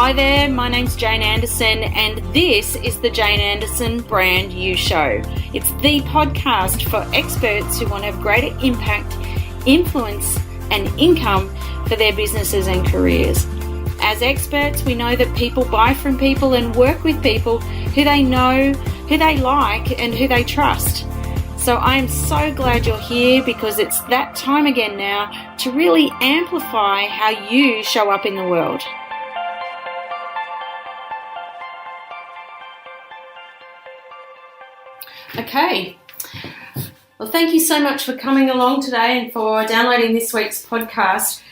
Hi there, my name's Jane Anderson and this is the Jane Anderson Brand You Show. It's the podcast for experts who want to have greater impact, influence and income for their businesses and careers. As experts, we know that people buy from people and work with people who they know, who they like and who they trust. So I'm so glad you're here because it's that time again now to really amplify how you show up in the world. Okay, well thank you so much for coming along today and for downloading this week's podcast.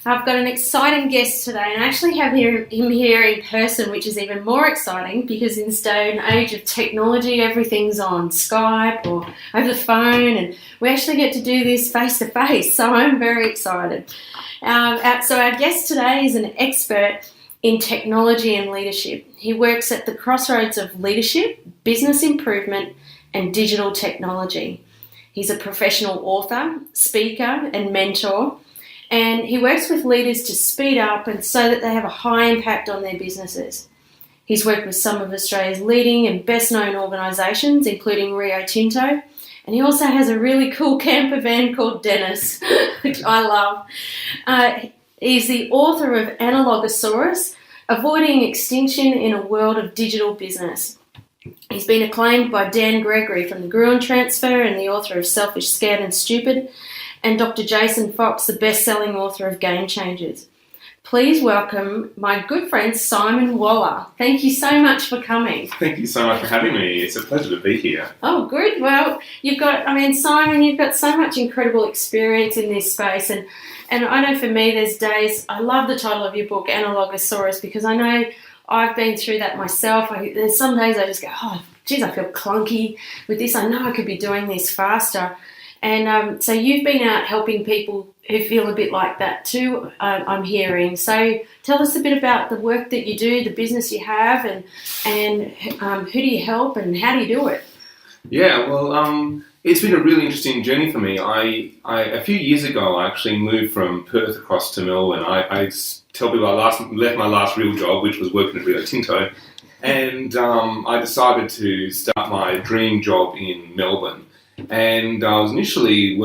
I've got an exciting guest today and I actually have him here in person, which is even more exciting because in this day and age of technology, everything's on Skype or over the phone and we actually get to do this face to face, so I'm very excited. So our guest today is an expert in technology and leadership. He works at the crossroads of leadership, business improvement and digital technology. He's a professional author, speaker and mentor, and he works with leaders to speed up and so that they have a high impact on their businesses. He's worked with some of Australia's leading and best known organisations, including Rio Tinto, and he also has a really cool camper van called Dennis, which I love. He's the author of Analogosaurus, Avoiding Extinction in a World of Digital Business. He's been acclaimed by Dan Gregory from the Gruen Transfer and the author of Selfish, Scared and Stupid, and Dr. Jason Fox, the best-selling author of Game Changers. Please welcome my good friend Simon Waller. Thank you so much for coming. Thank you so much for having me. It's a pleasure to be here. Oh, good. Well, Simon, you've got so much incredible experience in this space, and I know for me there's days, I love the title of your book, Analogosaurus, because I know I've been through that myself. There's some days I just go, oh, geez, I feel clunky with this. I know I could be doing this faster. And so you've been out helping people who feel a bit like that too, I'm hearing. So tell us a bit about the work that you do, the business you have, and who do you help and how do you do it? Yeah, well, it's been a really interesting journey for me. I a few years ago, I actually moved from Perth across to Melbourne. I tell people I left my last real job, which was working at Rio Tinto, and I decided to start my dream job in Melbourne. And I was initially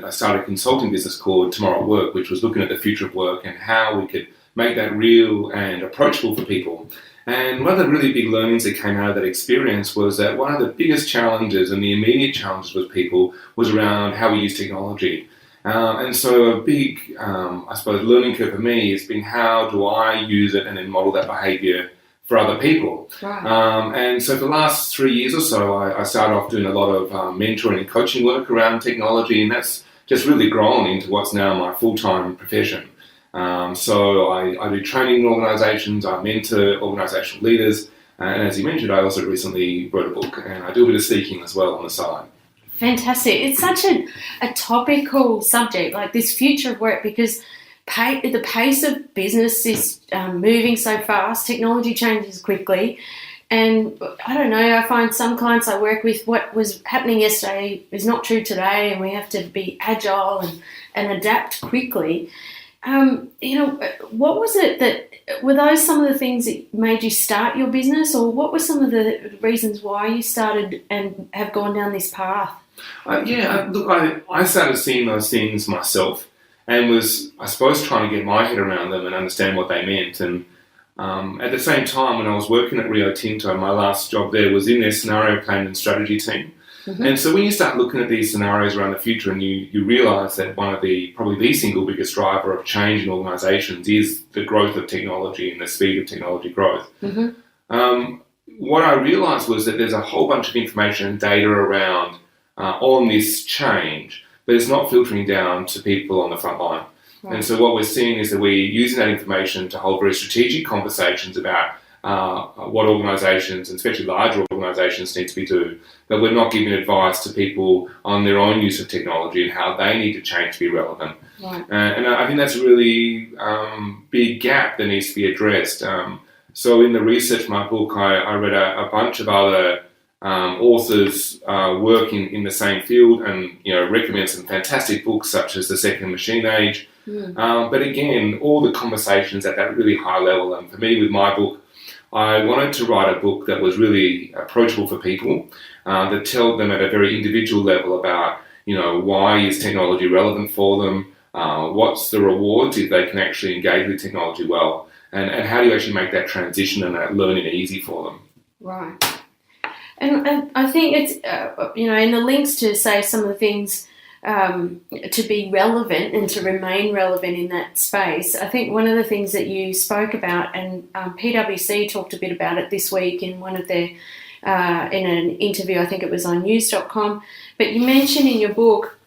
I started a consulting business called Tomorrow at Work, which was looking at the future of work and how we could make that real and approachable for people. And one of the really big learnings that came out of that experience was that one of the biggest challenges and the immediate challenges with people was around how we use technology. And so a big, learning curve for me has been how do I use it and then model that behaviour for other people. Right. And so for the last 3 years or so, I started off doing a lot of mentoring and coaching work around technology, and that's just really grown into what's now my full-time profession. So I do training in organisations, I mentor organisational leaders, and as you mentioned, I also recently wrote a book, and I do a bit of speaking as well on the side. Fantastic. It's such a topical subject, like this future of work, because the pace of business is moving so fast, technology changes quickly, and I don't know, I find some clients I work with, what was happening yesterday is not true today, and we have to be agile and adapt quickly. What was it were those some of the things that made you start your business, or what were some of the reasons why you started and have gone down this path? I started seeing those things myself and was, I suppose, trying to get my head around them and understand what they meant. And at the same time, when I was working at Rio Tinto, my last job there was in their scenario planning and strategy team. Mm-hmm. And so when you start looking at these scenarios around the future and you realise that one of probably the single biggest driver of change in organisations is the growth of technology and the speed of technology growth. Mm-hmm. What I realised was that there's a whole bunch of information and data around on this change, but it's not filtering down to people on the front line. Right. And so what we're seeing is that we're using that information to hold very strategic conversations about what organisations, and especially larger organisations, need to be doing, but we're not giving advice to people on their own use of technology and how they need to change to be relevant. Right. And I think that's a really big gap that needs to be addressed. So in the research of my book, I read a bunch of other authors working in the same field, and recommend some fantastic books such as The Second Machine Age, But again, all the conversations at that really high level, and for me with my book, I wanted to write a book that was really approachable for people, that told them at a very individual level about, why is technology relevant for them, what's the rewards if they can actually engage with technology well, and how do you actually make that transition and that learning easy for them. Right. And I think it's, in the links to say some of the things to be relevant and to remain relevant in that space, I think one of the things that you spoke about, and PwC talked a bit about it this week in one of their, in an interview, I think it was on news.com, but you mentioned in your book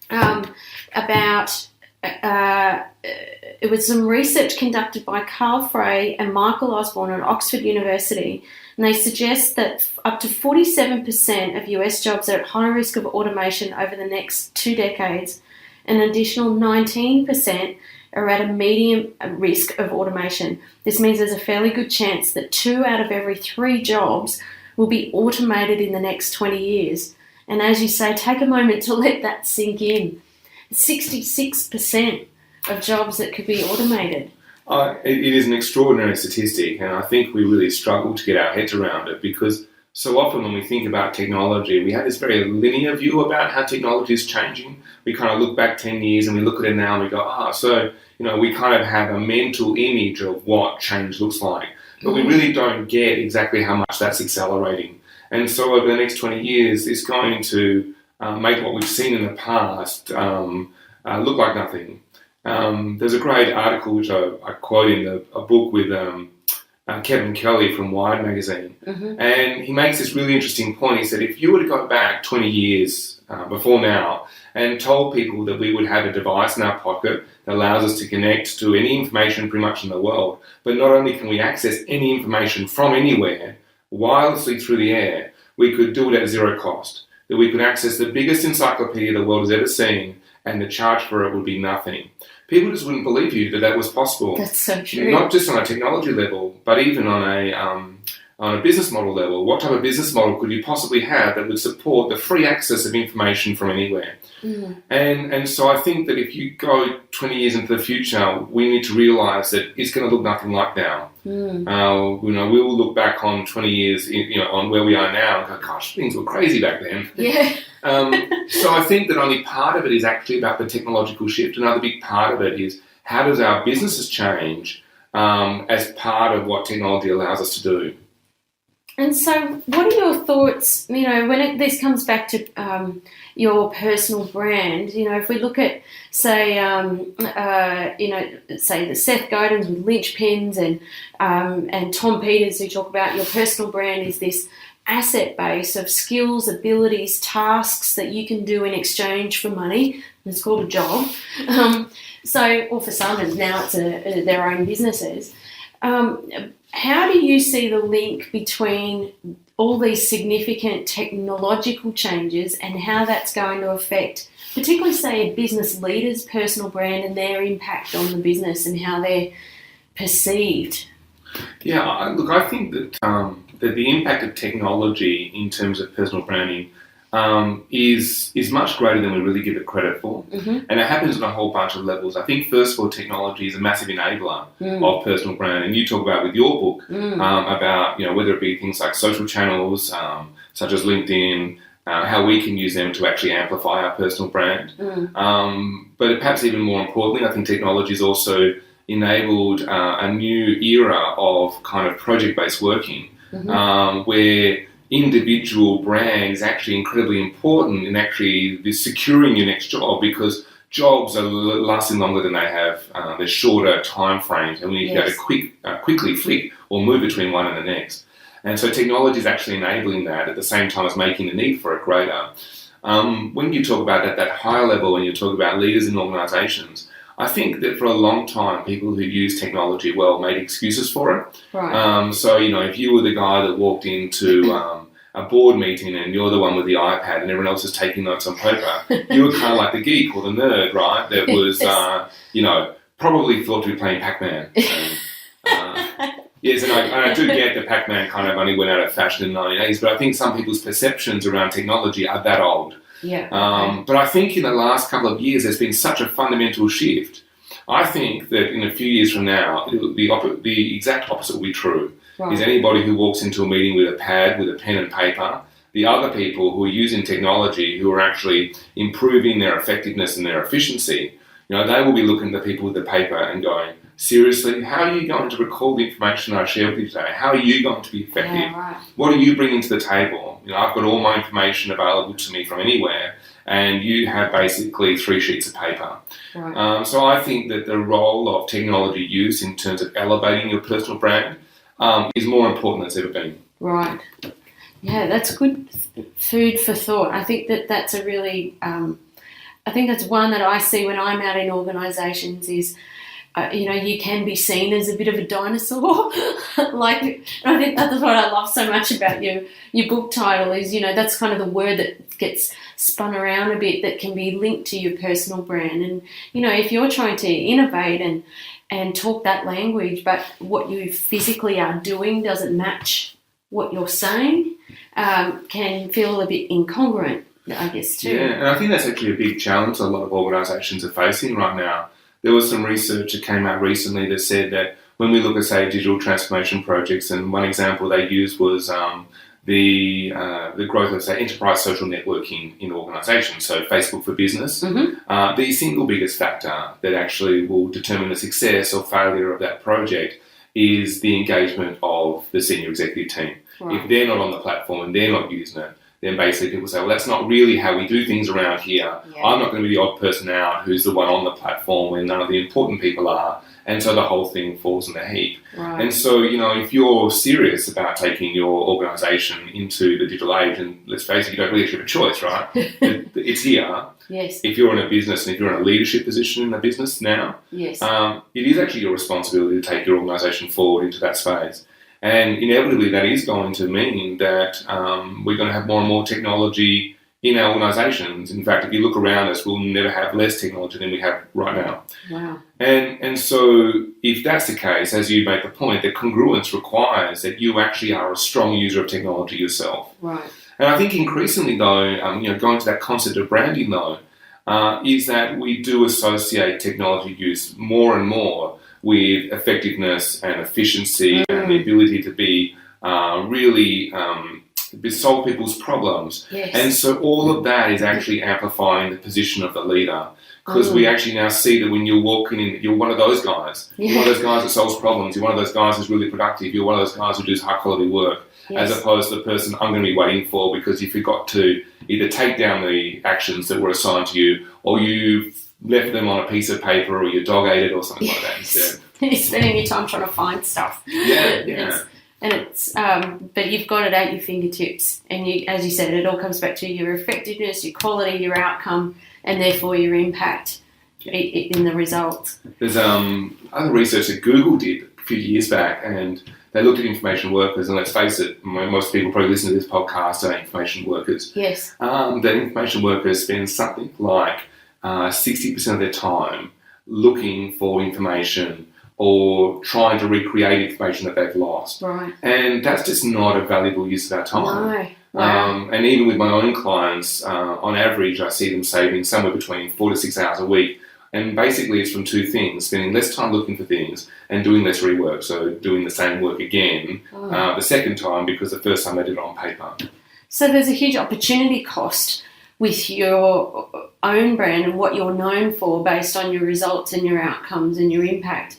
about, it was some research conducted by Carl Frey and Michael Osborne at Oxford University, and they suggest that up to 47% of US jobs are at high risk of automation over the next 2 decades. An additional 19% are at a medium risk of automation. This means there's a fairly good chance that 2 out of every 3 jobs will be automated in the next 20 years. And as you say, take a moment to let that sink in. 66% of jobs that could be automated. It is an extraordinary statistic, and I think we really struggle to get our heads around it, because so often when we think about technology, we have this very linear view about how technology is changing. We kind of look back 10 years and we look at it now and we go, we kind of have a mental image of what change looks like, but we really don't get exactly how much that's accelerating. And so over the next 20 years, it's going to make what we've seen in the past look like nothing. There's a great article which I quote in a book with Kevin Kelly from Wired magazine, and he makes this really interesting point. He said, if you were to go back 20 years before now and told people that we would have a device in our pocket that allows us to connect to any information pretty much in the world, but not only can we access any information from anywhere wirelessly through the air, we could do it at zero cost, that we could access the biggest encyclopedia the world has ever seen, and the charge for it would be nothing. People just wouldn't believe you that was possible. That's so true. Not just on a technology level, but even on a business model level. What type of business model could you possibly have that would support the free access of information from anywhere? And so I think that if you go 20 years into the future, we need to realise that it's going to look nothing like now. We will look back on 20 years, on where we are now, and go, gosh, things were crazy back then. Yeah. So I think that only part of it is actually about the technological shift. Another big part of it is how does our businesses change as part of what technology allows us to do. And so what are your thoughts, when this comes back to your personal brand, if we look at, say, say the Seth Godins with linchpins and Tom Peters, who talk about your personal brand is this asset base of skills, abilities, tasks that you can do in exchange for money. It's called a job. Or for some, and now it's their own businesses. How do you see the link between all these significant technological changes and how that's going to affect, particularly, say, a business leader's personal brand and their impact on the business and how they're perceived? Yeah, look, I think that that the impact of technology in terms of personal branding is much greater than we really give it credit for. And it happens on a whole bunch of levels. I think, first of all, technology is a massive enabler of personal brand. And you talk about with your book about, whether it be things like social channels, such as LinkedIn, how we can use them to actually amplify our personal brand. But perhaps even more importantly, I think technology has also enabled a new era of kind of project-based working, where individual brand is actually incredibly important in actually securing your next job, because jobs are lasting longer than they have. There's shorter time frames, and we need to quickly flick or move between one and the next. And so technology is actually enabling that at the same time as making the need for it greater. When you talk about that higher level, when you talk about leaders in organisations, I think that for a long time, people who use technology well made excuses for it. Right. So, if you were the guy that walked into a board meeting and you're the one with the iPad and everyone else is taking notes on paper, you were kind of like the geek or the nerd, right? That was, probably thought to be playing Pac-Man. Yes, and I do get that Pac-Man kind of only went out of fashion in the 1980s, but I think some people's perceptions around technology are that old. Yeah. Okay. But I think in the last couple of years, there's been such a fundamental shift. I think that in a few years from now, the exact opposite will be true. Right. Is anybody who walks into a meeting with a pad, with a pen and paper, the other people who are using technology, who are actually improving their effectiveness and their efficiency, they will be looking at the people with the paper and going, seriously, how are you going to recall the information I share with you today? How are you going to be effective? Yeah, right. What are you bringing to the table? I've got all my information available to me from anywhere, and you have basically 3 sheets of paper. Right. So I think that the role of technology use in terms of elevating your personal brand is more important than it's ever been. Right. Yeah, that's good food for thought. I think that's a really, I think that's one that I see when I'm out in organisations is, you can be seen as a bit of a dinosaur. I think that's what I love so much about your book title is, that's kind of the word that gets spun around a bit that can be linked to your personal brand. And, if you're trying to innovate and talk that language, but what you physically are doing doesn't match what you're saying, can feel a bit incongruent, I guess, too. Yeah, and I think that's actually a big challenge a lot of organisations are facing right now. There was some research that came out recently that said that when we look at, say, digital transformation projects, and one example they used was the growth of, say, enterprise social networking in organisations, so Facebook for Business. Mm-hmm. The single biggest factor that actually will determine the success or failure of that project is the engagement of the senior executive team. Right. If they're not on the platform and they're not using it, then basically people say, well, that's not really how we do things around here. Yeah. I'm not going to be the odd person out who's the one on the platform when none of the important people are. And so the whole thing falls in a heap. Right. And so, if you're serious about taking your organisation into the digital age, and let's face it, you don't really have a choice, right? It's here. Yes. If you're in a business and if you're in a leadership position in a business now, yes. It is actually your responsibility to take your organisation forward into that space. And inevitably that is going to mean that we're going to have more and more technology in our organisations. In fact, if you look around us, we'll never have less technology than we have right now. Wow. And so if that's the case, as you make the point, that congruence requires that you actually are a strong user of technology yourself. Right. And I think increasingly, though, going to that concept of branding, though, is that we do associate technology use more and more with effectiveness and efficiency and the ability to be really solve people's problems. Yes. And so all of that is actually amplifying the position of the leader, because we actually now see that when you're walking in, you're one of those guys. Yeah. You're one of those guys that solves problems. You're one of those guys who's really productive. You're one of those guys who does high quality work. Yes. As opposed to the person I'm going to be waiting for because you forgot to either take down the actions that were assigned to you, or you left them on a piece of paper, or your dog ate it, or something like that instead. You're spending your time trying to find stuff. Yeah. But you've got it at your fingertips, and as you said, it all comes back to your effectiveness, your quality, your outcome, and therefore your impact in the results. There's other research that Google did a few years back, and they looked at information workers, and let's face it, most people probably listen to this podcast are information workers. Yes. That information workers spend something like 60% of their time looking for information or trying to recreate information that they've lost. Right. And that's just not a valuable use of our time. No. Wow. And even with my own clients, on average, I see them saving somewhere between 4 to 6 hours a week. And basically it's from two things: spending less time looking for things and doing less rework, so doing the same work again the second time because the first time they did it on paper. So there's a huge opportunity cost with your own brand and what you're known for based on your results and your outcomes and your impact,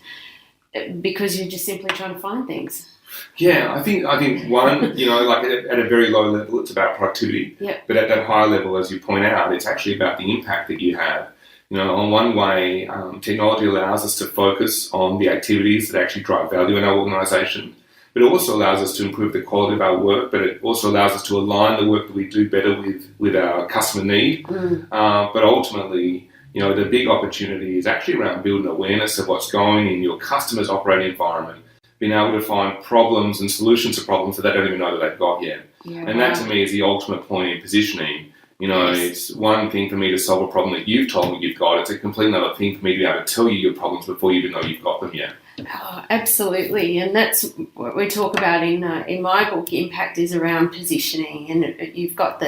because you're just simply trying to find things. Yeah, I think one, like at a very low level, it's about productivity. Yep. But at that high level, as you point out, it's actually about the impact that you have. On one way, technology allows us to focus on the activities that actually drive value in our organisation. But it also allows us to improve the quality of our work, but it also allows us to align the work that we do better with our customer need. But ultimately, the big opportunity is actually around building awareness of what's going in your customer's operating environment, being able to find problems and solutions to problems that they don't even know that they've got yet. Yeah, and that to me is the ultimate point in positioning. Yes. It's one thing for me to solve a problem that you've told me you've got. It's a completely other thing for me to be able to tell you your problems before you even know you've got them yet. Oh, absolutely, and that's what we talk about in my book. Impact is around positioning, and you've got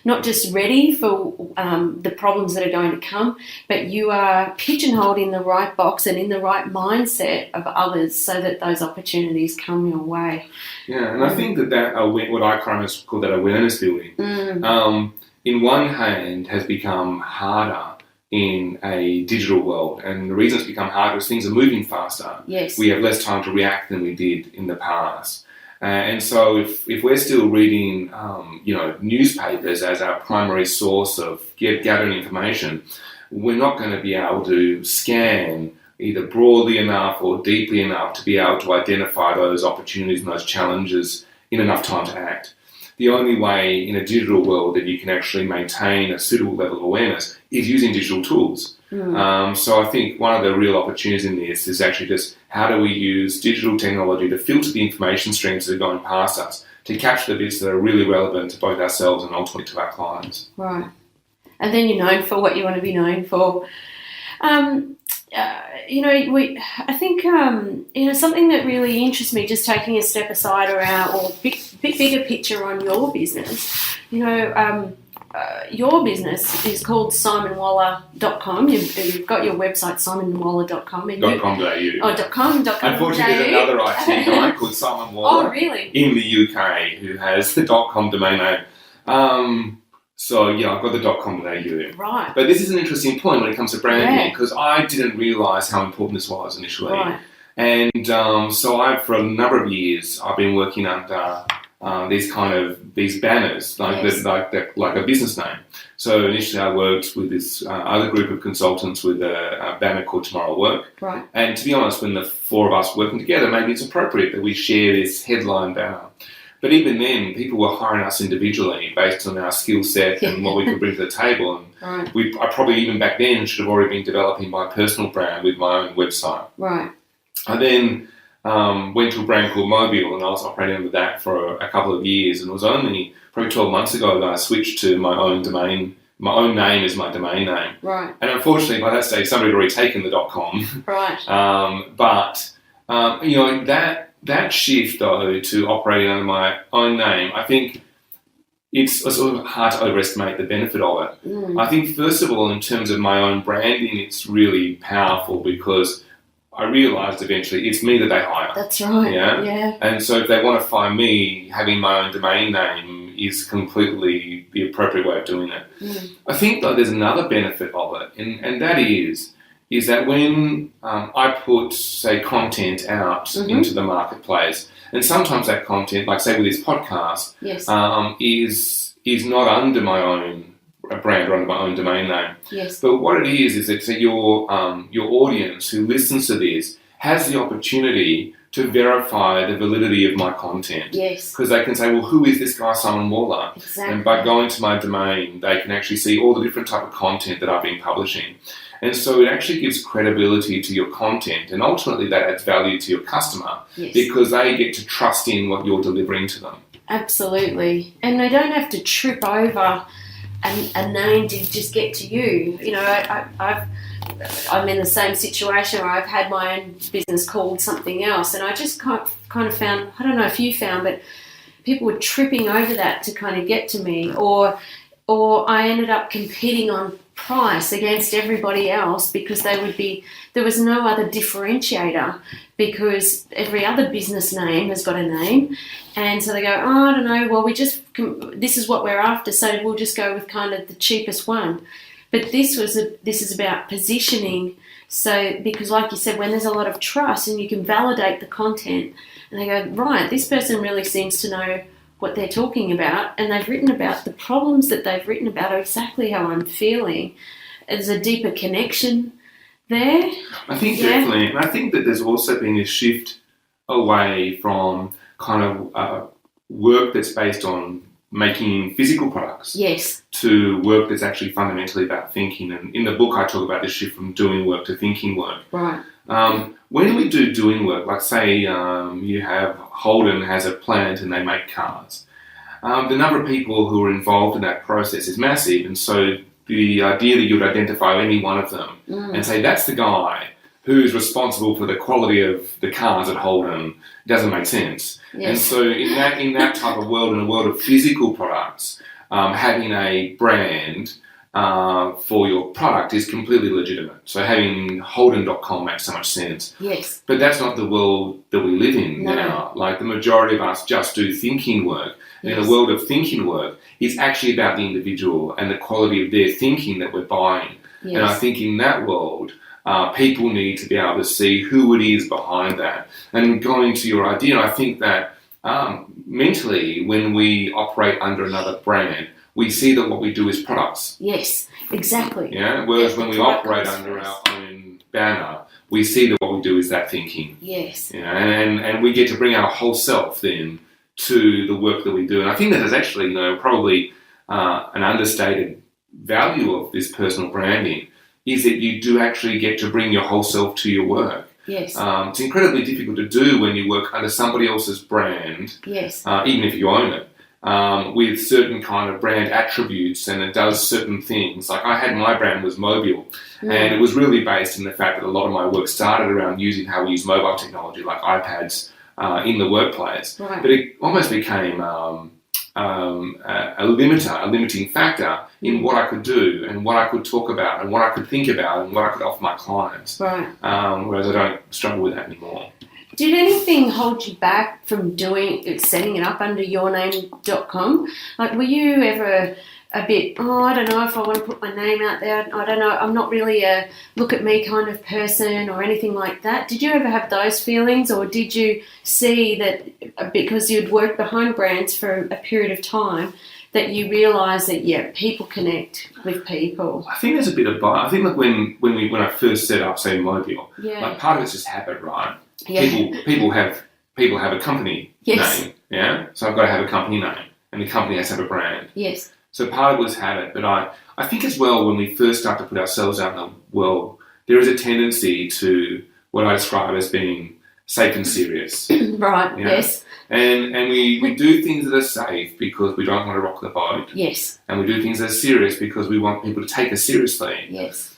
not just ready for the problems that are going to come, but you are pigeonholed in the right box and in the right mindset of others so that those opportunities come your way. Yeah, and I think that what I kind of call that awareness building, in one hand has become harder in a digital world. And the reason it's become harder is things are moving faster. Yes. We have less time to react than we did in the past. And so if we're still reading, newspapers as our primary source of gathering information, we're not going to be able to scan either broadly enough or deeply enough to be able to identify those opportunities and those challenges in enough time to act. The only way in a digital world that you can actually maintain a suitable level of awareness is using digital tools. So I think one of the real opportunities in this is actually just how do we use digital technology to filter the information streams that are going past us to capture the bits that are really relevant to both ourselves and ultimately to our clients. Right. And then you're known for what you want to be known for. I think something that really interests me, just taking a step aside around or bigger picture on your business. Your business is called simonwaller.com. You've got your website simonwaller.com. .com.au. .com. Unfortunately, there's another IT guy called Simon Waller in the UK who has the .com domain name. So, yeah, I've got the .com.au. Right. But this is an interesting point when it comes to branding because I didn't realise how important this was initially. Right. And so for a number of years, I've been working under these banners, like a business name. So initially I worked with this other group of consultants with a banner called Tomorrow Work. Right. And to be honest, when the four of us working together, maybe it's appropriate that we share this headline banner. But even then, people were hiring us individually based on our skill set and what we could bring to the table. And I probably even back then should have already been developing my personal brand with my own website. Right. I then went to a brand called Mobile, and I was operating under that for a couple of years. And it was only probably 12 months ago that I switched to my own domain. My own name is my domain name. Right. And unfortunately, by that stage, somebody had already taken the .com. Right. That shift, though, to operating under my own name, I think it's sort of hard to overestimate the benefit of it. I think, first of all, in terms of my own branding, it's really powerful because I realised eventually it's me that they hire. That's right. Yeah. And so if they want to find me, having my own domain name is completely the appropriate way of doing it. I think, though, there's another benefit of it, and that is that when I put, say, content out into the marketplace, and sometimes that content, like say with this podcast, is not under my own brand or under my own domain name. Yes. But what it is that your audience who listens to this has the opportunity to verify the validity of my content. Yes. Because they can say, well, who is this guy, Simon Waller? Exactly. And by going to my domain, they can actually see all the different type of content that I've been publishing. And so it actually gives credibility to your content, and ultimately that adds value to your customer because they get to trust in what you're delivering to them. Absolutely. And they don't have to trip over a name to just get to you. I'm in the same situation where I've had my own business called something else, and I just kind of found, I don't know if you found, but people were tripping over that to kind of get to me, or I ended up competing on price against everybody else because there was no other differentiator because every other business name has got a name, and so they go, oh, I don't know, well, this is what we're after, so we'll just go with kind of the cheapest one. But this is about positioning. So because, like you said, when there's a lot of trust and you can validate the content, and they go, right, this person really seems to know what they're talking about, and they've written about the problems that they've written about are exactly how I'm feeling. There's a deeper connection there. I think definitely, and I think that there's also been a shift away from kind of work that's based on making physical products to work that's actually fundamentally about thinking. And in the book, I talk about this shift from doing work to thinking work. Right. When we do doing work, like say you have Holden has a plant and they make cars, the number of people who are involved in that process is massive. And so the idea that you would identify any one of them and say, that's the guy who's responsible for the quality of the cars at Holden doesn't make sense. Yes. And so in that type of world, in a world of physical products, having a brand for your product is completely legitimate. So having Holden.com makes so much sense. Yes. But that's not the world that we live in No. now. Like the majority of us just do thinking work. And in the world of thinking work, it's actually about the individual and the quality of their thinking that we're buying. Yes. And I think in that world, people need to be able to see who it is behind that. And going to your idea, I think that mentally, when we operate under another brand, we see that what we do is products. Yes, exactly. Yeah. Whereas when we operate under our own banner, we see that what we do is that thinking. Yes. You know, and we get to bring our whole self then to the work that we do. And I think that is actually, you know, probably an understated value of this personal branding is that you do actually get to bring your whole self to your work. Yes. It's incredibly difficult to do when you work under somebody else's brand. Yes. Even if you own it. With certain kind of brand attributes, and it does certain things. Like my brand was Mobile, and it was really based in the fact that a lot of my work started around using how we use mobile technology, like iPads, in the workplace. Right. But it almost became a limiting factor in what I could do and what I could talk about and what I could think about and what I could offer my clients. Right. Whereas I don't struggle with that anymore. Did anything hold you back from setting it up under yourname.com? Like, were you ever a bit, I don't know if I want to put my name out there, I don't know, I'm not really a look at me kind of person or anything like that? Did you ever have those feelings, or did you see that because you'd worked behind brands for a period of time that you realise that, people connect with people? I think there's a bit of both. I think like when I first set up, say, Mobile, like part of it's just habit, right? Yeah. People have a company Yes. name, so I've got to have a company name, and the company has to have a brand. Yes. So part of it was habit, but I think as well when we first start to put ourselves out in the world, there is a tendency to what I describe as being safe and serious. Right. Yes. And we do things that are safe because we don't want to rock the boat. Yes. And we do things that are serious because we want people to take us seriously. Yes.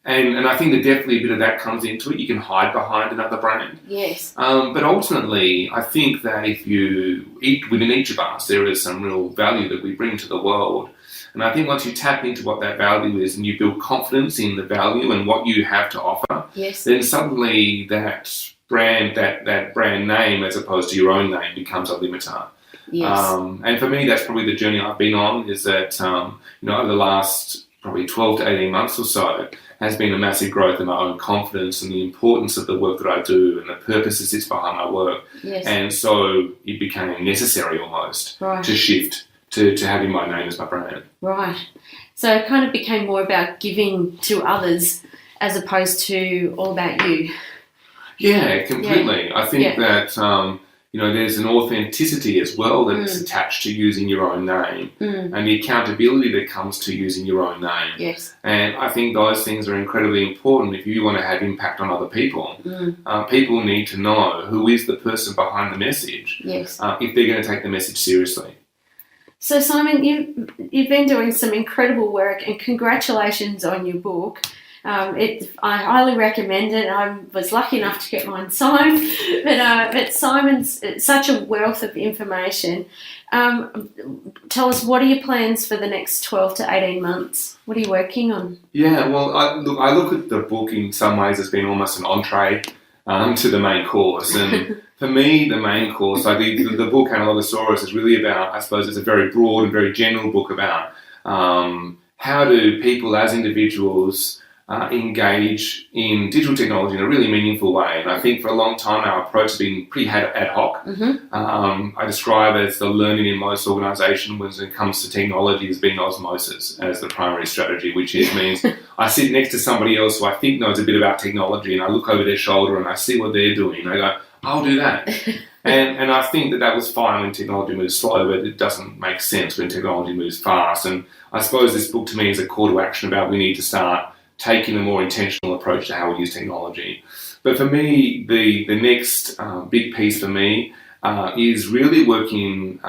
And I think that definitely a bit of that comes into it. You can hide behind another brand. Yes. But ultimately, I think that within each of us, there is some real value that we bring to the world. And I think once you tap into what that value is and you build confidence in the value and what you have to offer, yes, then suddenly that brand name, as opposed to your own name, becomes a limiter. Yes. And for me, that's probably the journey I've been on, is that, over the last probably 12 to 18 months or so, has been a massive growth in my own confidence and the importance of the work that I do and the purpose that sits behind my work. Yes. And so it became necessary almost to shift to having my name as my brand. Right. So it kind of became more about giving to others as opposed to all about you. Yeah, completely. Yeah. I think that, there's an authenticity as well that's attached to using your own name and the accountability that comes to using your own name. Yes. And I think those things are incredibly important if you want to have impact on other people. People need to know who is the person behind the message if they're going to take the message seriously. So Simon, you've been doing some incredible work, and congratulations on your book. I highly recommend it. I was lucky enough to get mine signed, but Simon's such a wealth of information. Tell us, what are your plans for the next 12 to 18 months? What are you working on? Yeah, well, I look at the book in some ways as being almost an entree to the main course. And for me, the main course, like the book Analogosaurus, is really about, I suppose it's a very broad and very general book about how do people as individuals engage in digital technology in a really meaningful way. And I think for a long time our approach has been pretty ad hoc. I describe as the learning in most organisations when it comes to technology as being osmosis as the primary strategy, which means I sit next to somebody else who I think knows a bit about technology, and I look over their shoulder and I see what they're doing and I go, I'll do that. And I think that was fine when technology moves slow, but it doesn't make sense when technology moves fast. And I suppose this book to me is a call to action about we need to start taking a more intentional approach to how we use technology. But for me, the next big piece for me is really working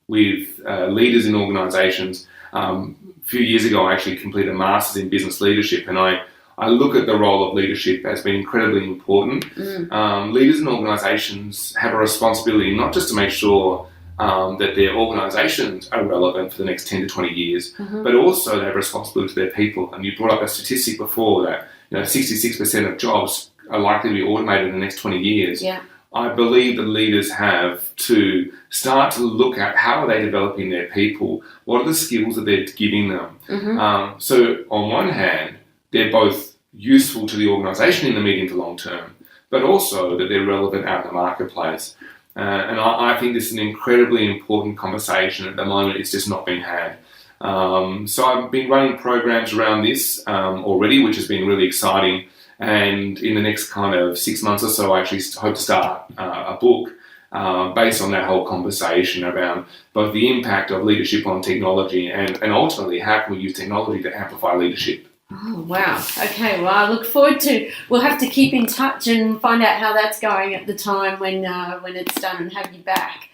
with leaders in organisations. A few years ago, I actually completed a Master's in Business Leadership, and I look at the role of leadership as being incredibly important. Leaders in organisations have a responsibility not just to make sure that their organisations are relevant for the next 10 to 20 years, but also they have responsibility to their people. And you brought up a statistic before that 66% of jobs are likely to be automated in the next 20 years. Yeah. I believe that leaders have to start to look at how are they developing their people, what are the skills that they're giving them. So on one hand, they're both useful to the organisation in the medium to long term, but also that they're relevant out in the marketplace. And I think this is an incredibly important conversation. At the moment, it's just not being had. So I've been running programs around this already, which has been really exciting. And in the next kind of 6 months or so, I actually hope to start a book based on that whole conversation around both the impact of leadership on technology and ultimately how can we use technology to amplify leadership. Oh, wow. Okay, well, I look forward to, we'll have to keep in touch and find out how that's going at the time when it's done and have you back.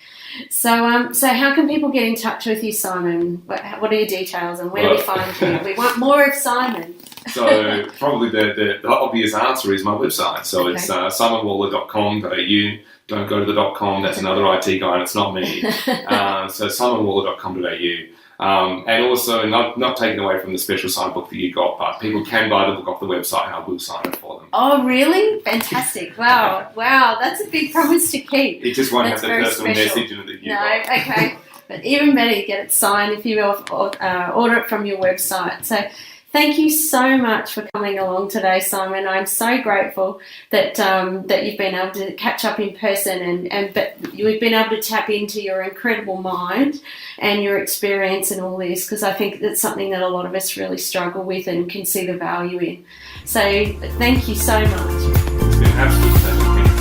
So how can people get in touch with you, Simon? What are your details and where do we find you? We want more of Simon. So probably the obvious answer is my website. So it's simonwaller.com.au. Don't go to the .com. That's another IT guy, and it's not me. So simonwaller.com.au. And also, not taking away from the special sign book that you got, but people can buy the book off the website, and I will sign it for them. Oh, really? Fantastic! Wow, that's a big promise to keep. It just won't have the personal message in it that you got. Okay. But even better, you get it signed if you order it from your website. So thank you so much for coming along today, Simon. I'm so grateful that you've been able to catch up in person but you've been able to tap into your incredible mind and your experience and all this, because I think that's something that a lot of us really struggle with and can see the value in. So thank you so much. It's been an absolute pleasure.